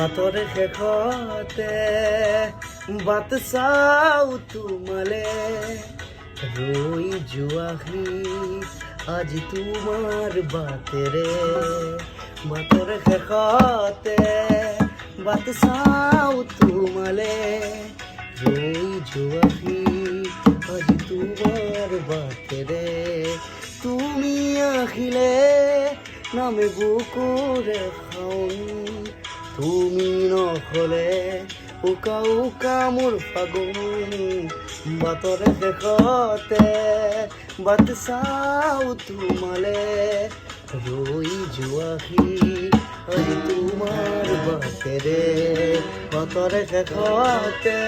বাতৰ শেষতে বাট চাওঁ তোমালে ৰৈ যোৱাহি আজি তোমাৰ বাটেৰে বাটৰ শেষতে বাট চাওঁ তোমালে ৰৈ যোৱাহি আজি তোমাৰ বাটেৰে তুমি আহিলে নামে বুকুৰে খাওঁ তুমি নহ'লে উকা উকা মোৰ ফাগুন বাটৰ শেষতে বাট চাওঁ তোমালে ৰৈ যোৱাহি আজি তোমাৰ বাটেৰে বাটৰ শেষতে